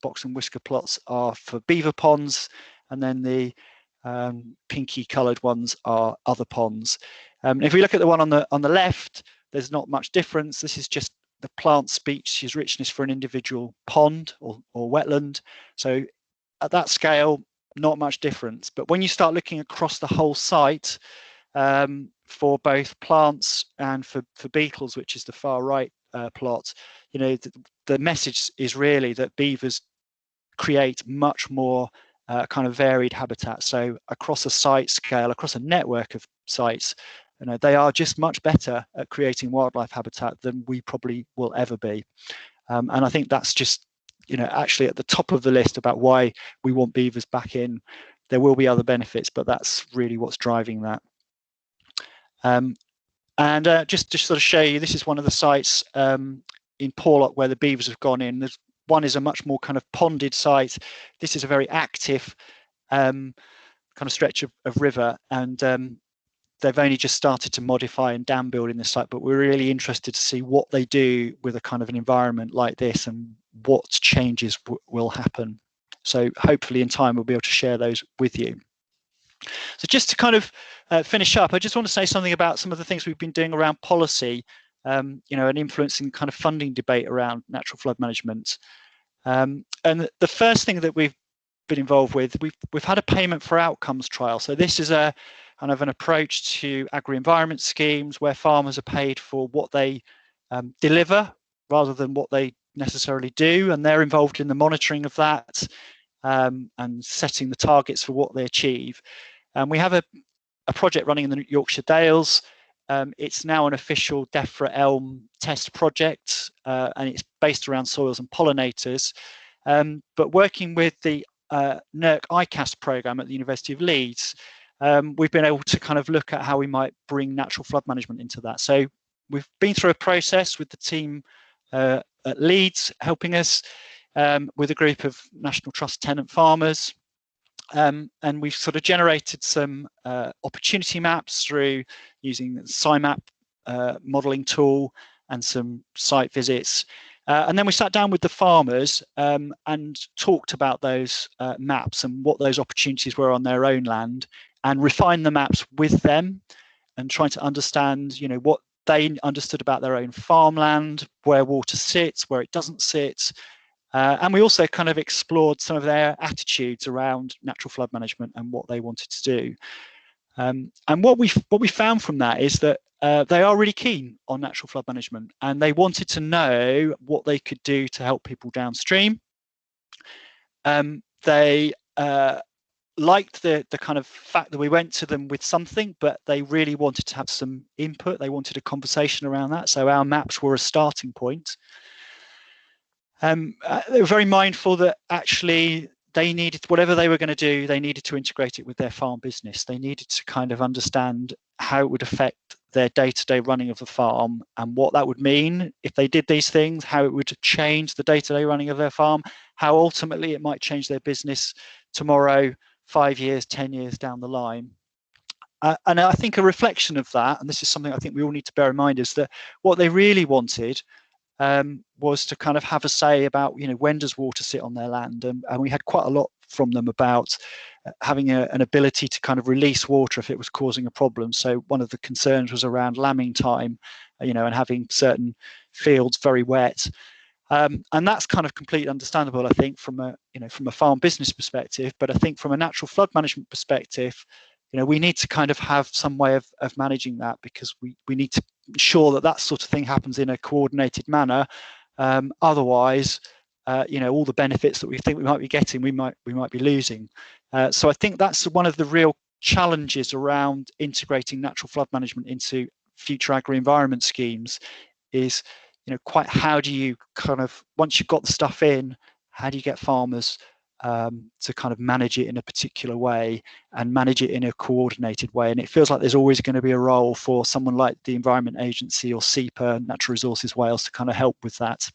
box and whisker plots are for beaver ponds, and then the pinky coloured ones are other ponds. If we look at the one on the left, there's not much difference. This is just the plant species richness for an individual pond or wetland. So at that scale, not much difference. But when you start looking across the whole site, for both plants and for beetles, which is the far right plot, you know, the message is really that beavers create much more kind of varied habitat. So across a site scale, across a network of sites, you know, they are just much better at creating wildlife habitat than we probably will ever be. And I think that's just, you know, actually at the top of the list about why we want beavers back in. There will be other benefits, but that's really what's driving that. Just to sort of show you, this is one of the sites in Porlock where the beavers have gone in. There's one is a much more kind of ponded site. This is a very active kind of stretch of river, and they've only just started to modify and dam build in this site, but we're really interested to see what they do with a kind of an environment like this and what changes will happen. So hopefully in time we'll be able to share those with you. So just to kind of finish up, I just want to say something about some of the things we've been doing around policy, you know, and influencing kind of funding debate around natural flood management. And the first thing that we've been involved with, we've had a payment for outcomes trial. So this is a kind of an approach to agri-environment schemes where farmers are paid for what they deliver rather than what they necessarily do, and they're involved in the monitoring of that and setting the targets for what they achieve. And we have a project running in the Yorkshire Dales. It's now an official DEFRA Elm test project, and it's based around soils and pollinators. But working with the NERC ICAST programme at the University of Leeds, we've been able to kind of look at how we might bring natural flood management into that. So we've been through a process with the team at Leeds helping us, with a group of National Trust tenant farmers. And we've sort of generated some opportunity maps through using the SciMap modelling tool and some site visits. And then we sat down with the farmers and talked about those maps and what those opportunities were on their own land, and refined the maps with them and trying to understand, you know, what they understood about their own farmland, where water sits, where it doesn't sit. And we also kind of explored some of their attitudes around natural flood management and what they wanted to do. And what we found from that is that they are really keen on natural flood management, and they wanted to know what they could do to help people downstream They liked the kind of fact that we went to them with something, but they really wanted to have some input. They wanted a conversation around that. So our maps were a starting point. They were very mindful that actually they needed, whatever they were going to do, they needed to integrate it with their farm business. They needed to kind of understand how it would affect their day-to-day running of the farm and what that would mean if they did these things, how it would change the day-to-day running of their farm, how ultimately it might change their business tomorrow, 5 years, 10 years down the line. And I think a reflection of that, and this is something I think we all need to bear in mind, is that what they really wanted was to kind of have a say about, when does water sit on their land? And we had quite a lot from them about having an ability to kind of release water if it was causing a problem. So one of the concerns was around lambing time, and having certain fields very wet. And that's kind of completely understandable, I think, from a farm business perspective. But I think from a natural flood management perspective, we need to kind of have some way of managing that, because we need to ensure that sort of thing happens in a coordinated manner. Otherwise, all the benefits that we think we might be getting, we might be losing. So I think that's one of the real challenges around integrating natural flood management into future agri-environment schemes is, quite how do you kind of, once you've got the stuff in, how do you get farmers to kind of manage it in a particular way and manage it in a coordinated way? And it feels like there's always going to be a role for someone like the Environment Agency or SEPA, Natural Resources Wales, to kind of help with that.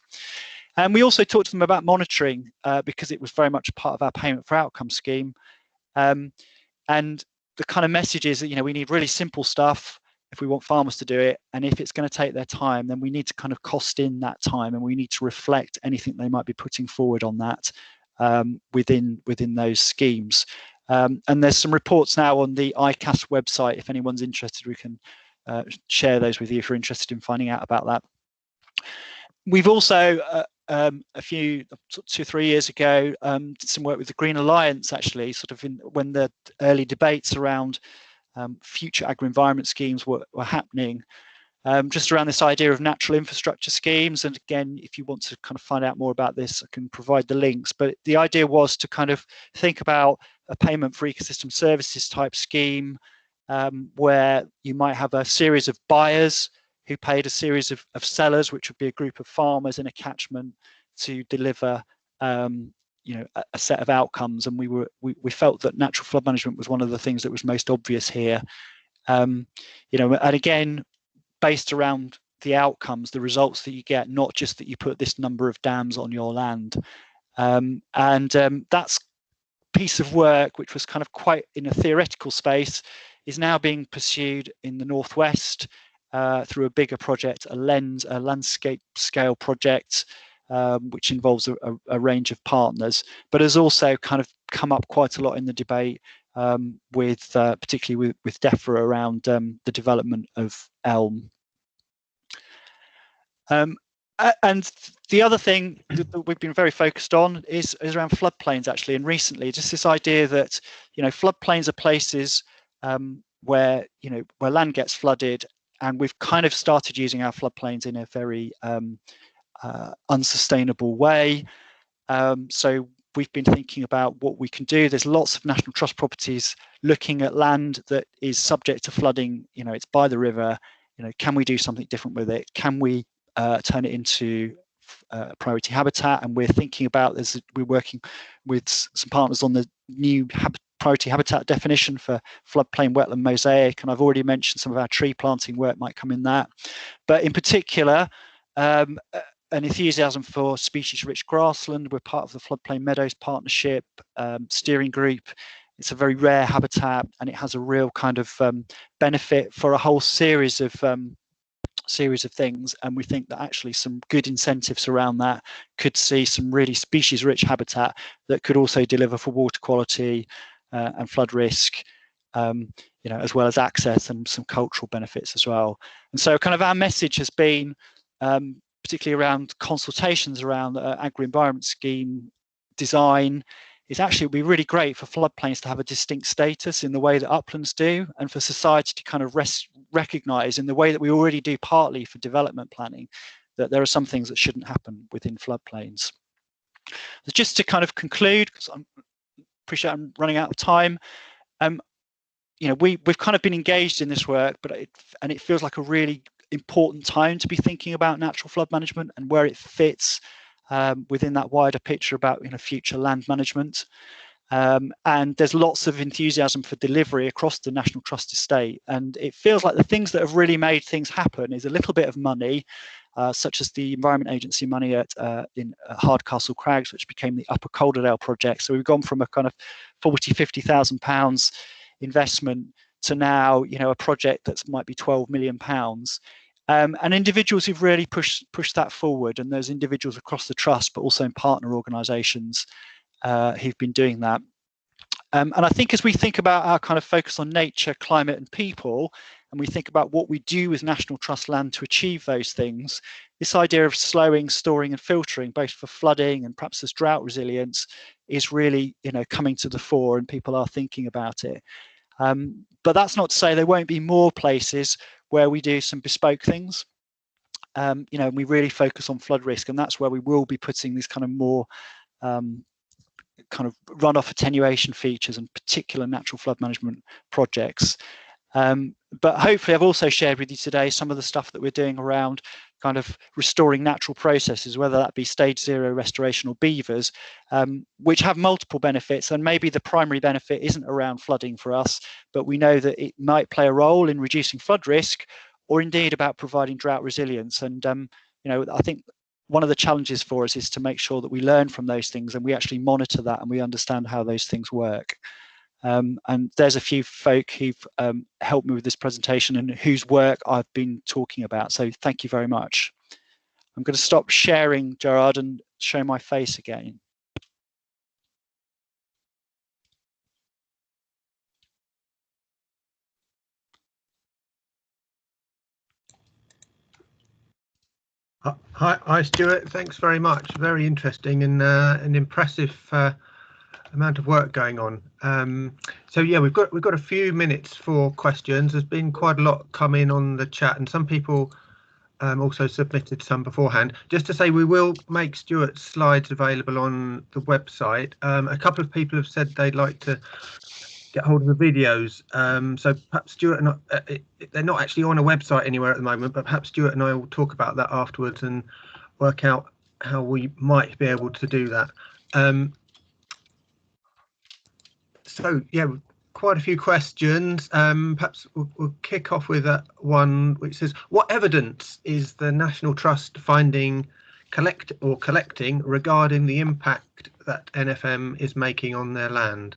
And we also talked to them about monitoring because it was very much a part of our payment for outcome scheme. And the kind of message is that, we need really simple stuff if we want farmers to do it. And if it's going to take their time, then we need to kind of cost in that time, and we need to reflect anything they might be putting forward on that within those schemes. And there's some reports now on the ICAS website. If anyone's interested, we can share those with you if you're interested in finding out about that. We've also a few 2 or 3 years ago did some work with the Green Alliance, actually, sort of when the early debates around future agri-environment schemes were happening, just around this idea of natural infrastructure schemes. And again, if you want to kind of find out more about this, I can provide the links. But the idea was to kind of think about a payment for ecosystem services type scheme, where you might have a series of buyers who paid a series of sellers, which would be a group of farmers in a catchment, to deliver a set of outcomes. And we felt that natural flood management was one of the things that was most obvious here. And again, based around the outcomes, the results that you get, not just that you put this number of dams on your land. That's piece of work, which was kind of quite in a theoretical space, is now being pursued in the Northwest through a bigger project, a landscape scale project, which involves a range of partners, but has also kind of come up quite a lot in the debate particularly with DEFRA around the development of elm. And the other thing that we've been very focused on is around floodplains, actually, and recently, just this idea that floodplains are places where land gets flooded, and we've kind of started using our floodplains in a very unsustainable way. So we've been thinking about what we can do. There's lots of National Trust properties looking at land that is subject to flooding. It's by the river. Can we do something different with it? Can we turn it into priority habitat? And we're thinking about this. We're working with some partners on the new priority habitat definition for floodplain wetland mosaic. And I've already mentioned some of our tree planting work might come in that. But in particular, an enthusiasm for species-rich grassland. We're part of the Floodplain Meadows Partnership steering group. It's a very rare habitat, and it has a real kind of benefit for a whole series of things. And we think that actually some good incentives around that could see some really species-rich habitat that could also deliver for water quality and flood risk, as well as access and some cultural benefits as well. And so kind of our message has been, particularly around consultations around agri-environment scheme design, is actually would be really great for floodplains to have a distinct status in the way that uplands do, and for society to kind of recognise in the way that we already do partly for development planning, that there are some things that shouldn't happen within floodplains. Just to kind of conclude, because I appreciate I'm running out of time. We've kind of been engaged in this work, but it feels like a really important time to be thinking about natural flood management and where it fits within that wider picture about future land management. And there's lots of enthusiasm for delivery across the National Trust estate, and it feels like the things that have really made things happen is a little bit of money, such as the Environment Agency money in Hardcastle Crags, which became the Upper Calderdale project. So we've gone from a kind of £40,000-50,000 investment to now a project that might be £12 million. And individuals who've really pushed that forward, and there's individuals across the trust, but also in partner organisations who've been doing that. And I think as we think about our kind of focus on nature, climate and people, and we think about what we do with National Trust land to achieve those things, this idea of slowing, storing and filtering, both for flooding and perhaps as drought resilience, is really coming to the fore, and people are thinking about it. But that's not to say there won't be more places where we do some bespoke things. We really focus on flood risk, and that's where we will be putting these kind of more kind of runoff attenuation features and particular natural flood management projects. But hopefully I've also shared with you today some of the stuff that we're doing around kind of restoring natural processes, whether that be stage 0 restoration or beavers, which have multiple benefits. And maybe the primary benefit isn't around flooding for us, but we know that it might play a role in reducing flood risk, or indeed about providing drought resilience. And I think one of the challenges for us is to make sure that we learn from those things and we actually monitor that and we understand how those things work. And there's a few folk who've helped me with this presentation and whose work I've been talking about. So thank you very much. I'm going to stop sharing, Gerard, and show my face again. Hi, Stewart. Thanks very much. Very interesting and an impressive amount of work going on. So yeah, we've got a few minutes for questions. There's been quite a lot come in on the chat, and some people also submitted some beforehand. Just to say, we will make Stewart's slides available on the website. A couple of people have said they'd like to get hold of the videos. So perhaps Stewart and they're not actually on a website anywhere at the moment, but perhaps Stewart and I will talk about that afterwards and work out how we might be able to do that. So yeah, quite a few questions. Perhaps we'll kick off with one which says, what evidence is the National Trust collecting regarding the impact that NFM is making on their land?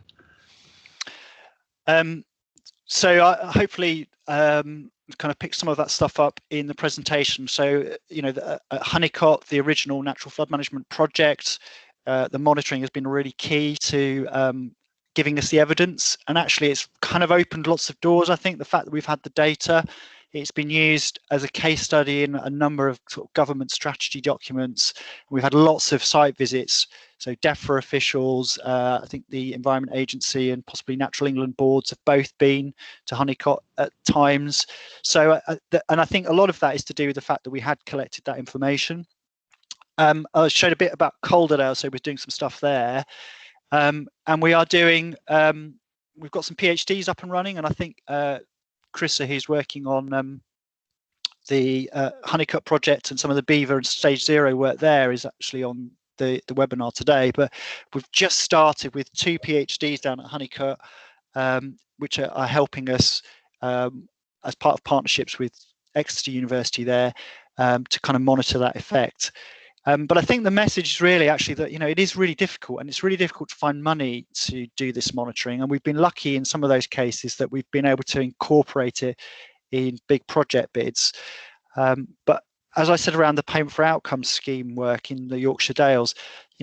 So hopefully kind of pick some of that stuff up in the presentation. So, at Honeycott, the original natural flood management project, the monitoring has been really key to giving us the evidence. And actually, it's kind of opened lots of doors. I think the fact that we've had the data, it's been used as a case study in a number of sort of government strategy documents. We've had lots of site visits. So DEFRA officials, I think the Environment Agency and possibly Natural England boards have both been to Honeycott at times. So, and I think a lot of that is to do with the fact that we had collected that information. I showed a bit about Calderdale, so we're doing some stuff there. And we are doing, we've got some PhDs up and running, and I think Chrissa, who's working on the Honeycott project and some of the Beaver and Stage 0 work there, is actually on the webinar today. But we've just started with 2 PhDs down at Honeycott, which are helping us as part of partnerships with Exeter University there to kind of monitor that effect. But I think the message is really actually that, it is really difficult, and it's really difficult to find money to do this monitoring. And we've been lucky in some of those cases that we've been able to incorporate it in big project bids. But as I said around the payment for outcomes scheme work in the Yorkshire Dales,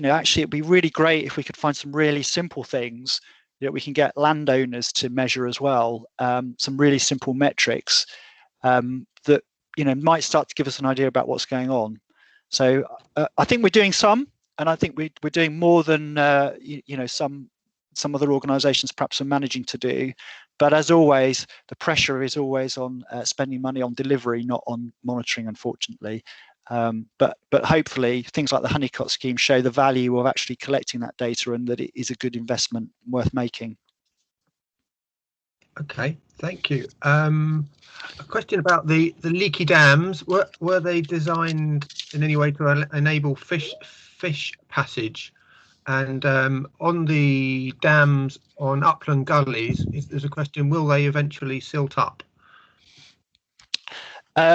actually it'd be really great if we could find some really simple things that we can get landowners to measure as well, some really simple metrics that, might start to give us an idea about what's going on. So I think we're doing some, and I think we're doing more than some other organisations perhaps are managing to do. But as always, the pressure is always on spending money on delivery, not on monitoring, unfortunately. But hopefully things like the honeycott scheme show the value of actually collecting that data and that it is a good investment worth making. Okay, thank you. A question about the leaky dams. Were they designed in any way to enable fish passage? And on the dams on upland gullies, there's a question: will they eventually silt up?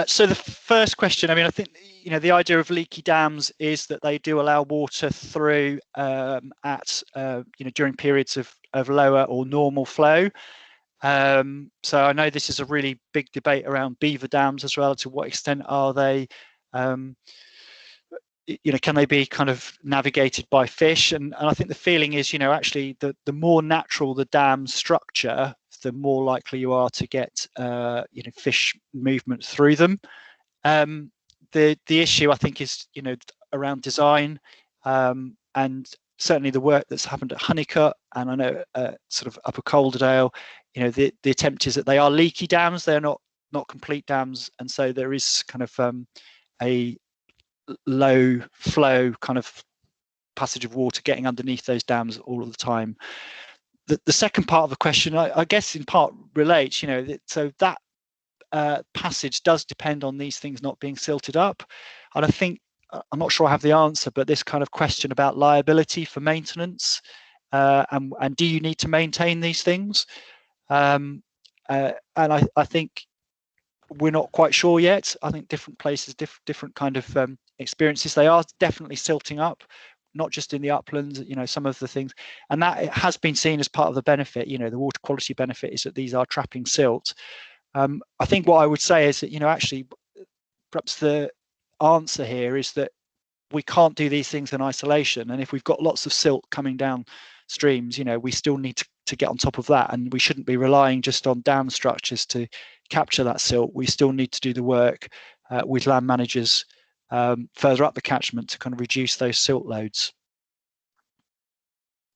So the first question, I mean, I think the idea of leaky dams is that they do allow water through at during periods of lower or normal flow. So I know this is a really big debate around beaver dams as well. To what extent are they, can they be kind of navigated by fish? And I think the feeling is, actually the more natural the dam structure, the more likely you are to get, fish movement through them. The issue I think is, around design, and certainly the work that's happened at Honeycutt, and I know sort of Upper Calderdale, the attempt is that they are leaky dams. They're not complete dams, and so there is kind of a low flow kind of passage of water getting underneath those dams all of the time. The second part of the question, I guess, in part relates, so that passage does depend on these things not being silted up, and I think I'm not sure I have the answer, but this kind of question about liability for maintenance, and do you need to maintain these things? And I think we're not quite sure yet. I think different places, different kind of experiences. They are definitely silting up, not just in the uplands, some of the things, and that it has been seen as part of the benefit. The water quality benefit is that these are trapping silt. I think what I would say is that, actually, perhaps the answer here is that we can't do these things in isolation, and if we've got lots of silt coming down streams, we still need to get on top of that, and we shouldn't be relying just on dam structures to capture that silt. We still need to do the work with land managers further up the catchment to kind of reduce those silt loads.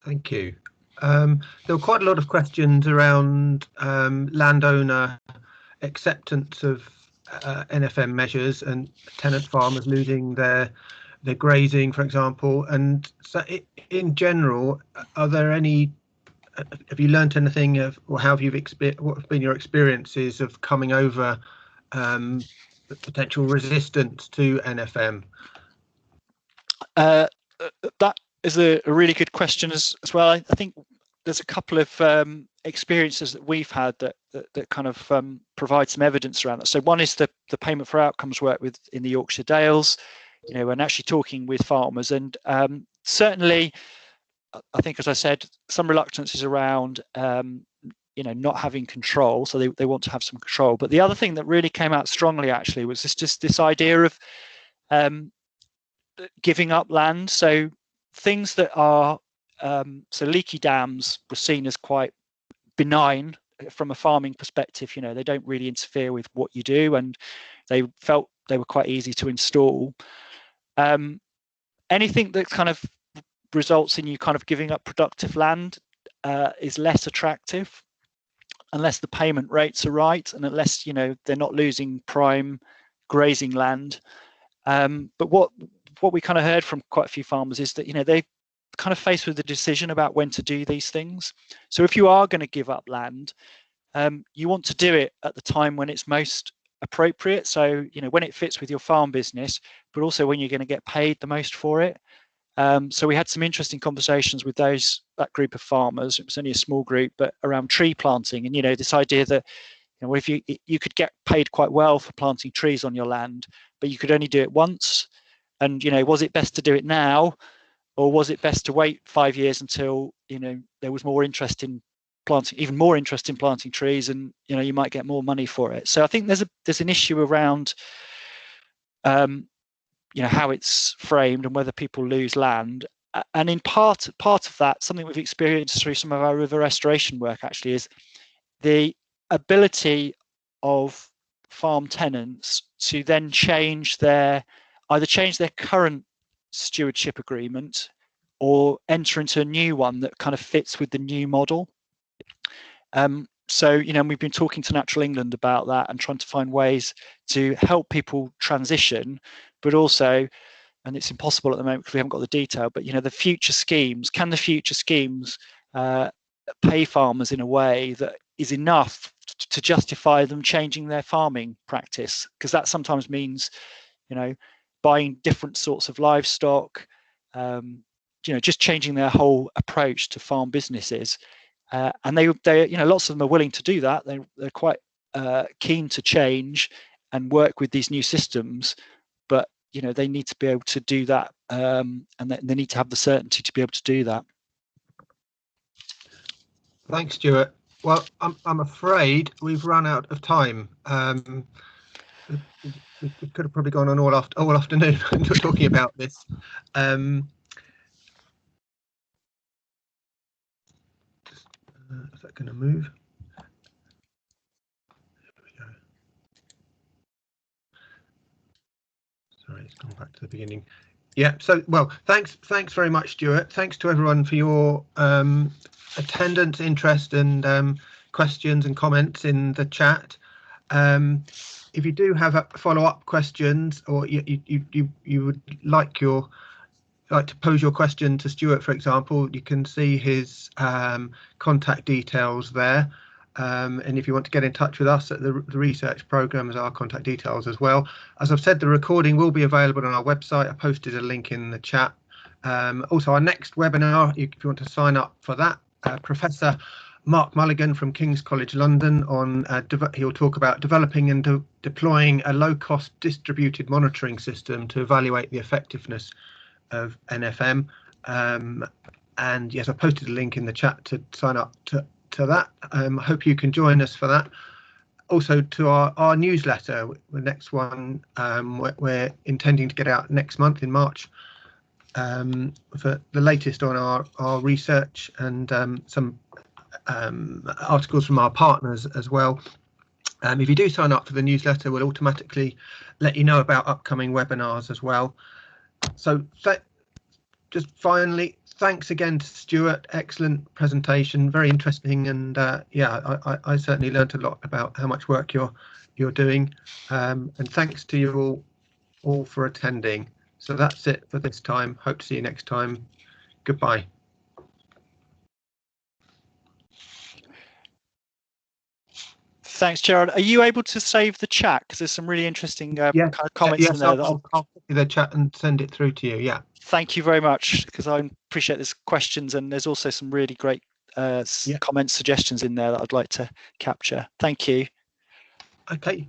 Thank you. There were quite a lot of questions around landowner acceptance of NFM measures and tenant farmers losing their grazing, for example. And so in general, are there any, have you learned anything of, or what have been your experiences of coming over the potential resistance to NFM? That is a really good question as well. I think there's a couple of experiences that we've had that kind of provide some evidence around that. So one is the payment for outcomes work in the Yorkshire Dales, and actually talking with farmers, and certainly I think, as I said, some reluctance is around not having control, so they want to have some control. But the other thing that really came out strongly actually was this idea of giving up land. So things that are so leaky dams were seen as quite benign from a farming perspective. They don't really interfere with what you do, and they felt they were quite easy to install. Anything that kind of results in you kind of giving up productive land is less attractive, unless the payment rates are right, and unless they're not losing prime grazing land. But what we kind of heard from quite a few farmers is that they kind of faced with the decision about when to do these things. So if you are going to give up land, you want to do it at the time when it's most appropriate. So when it fits with your farm business, but also when you're going to get paid the most for it. So we had some interesting conversations with that group of farmers. It was only a small group, but around tree planting, and this idea that if you could get paid quite well for planting trees on your land, but you could only do it once. And was it best to do it now, or was it best to wait 5 years until there was more interest in planting, even more interest in planting trees, and you might get more money for it. So I think there's an issue around how it's framed and whether people lose land. And in part of that, something we've experienced through some of our river restoration work actually is the ability of farm tenants to then either change their current stewardship agreement or enter into a new one that kind of fits with the new model. So, you know, we've been talking to Natural England about that and trying to find ways to help people transition, but also, and it's impossible at the moment because we haven't got the detail, but, you know, the future schemes, can the future schemes pay farmers in a way that is enough to justify them changing their farming practice? Because that sometimes means, you know, buying different sorts of livestock, you know, just changing their whole approach to farm businesses. And they, you know, lots of them are willing to do that. They're quite keen to change and work with these new systems, but, you know, they need to be able to do that, and they need to have the certainty to be able to do that. Thanks, Stuart. Well, I'm afraid we've run out of time. We could have probably gone on all afternoon talking about this. Is that going to move? There we go. Sorry, it's gone back to the beginning. Yeah. So, well, thanks very much, Stuart. Thanks to everyone for your attendance, interest, and questions and comments in the chat. If you do have follow-up questions, or you would like to pose your question to Stewart, for example, you can see his contact details there. And if you want to get in touch with us at the research program, as our contact details as well. As I've said, the recording will be available on our website. I posted a link in the chat. Also, our next webinar, if you want to sign up for that, Professor Mark Mulligan from King's College London, on he'll talk about developing and deploying a low-cost distributed monitoring system to evaluate the effectiveness of NFM. And yes, I posted a link in the chat to sign up to that. I hope you can join us for that. Also to our newsletter, the next one we're intending to get out next month in March, for the latest on our research and some articles from our partners as well. If you do sign up for the newsletter, we'll automatically let you know about upcoming webinars as well. So just finally, thanks again to Stewart. Excellent presentation, very interesting, and yeah, I certainly learned a lot about how much work you're doing, and thanks to you all for attending. So that's it for this time. Hope to see you next time. Goodbye. Thanks, Gerard. Are you able to save the chat? Because there's some really interesting kind of comments in there. I'll copy the chat and send it through to you. Yeah. Thank you very much, because I appreciate there's questions, and there's also some really great comments, suggestions in there that I'd like to capture. Thank you. Okay.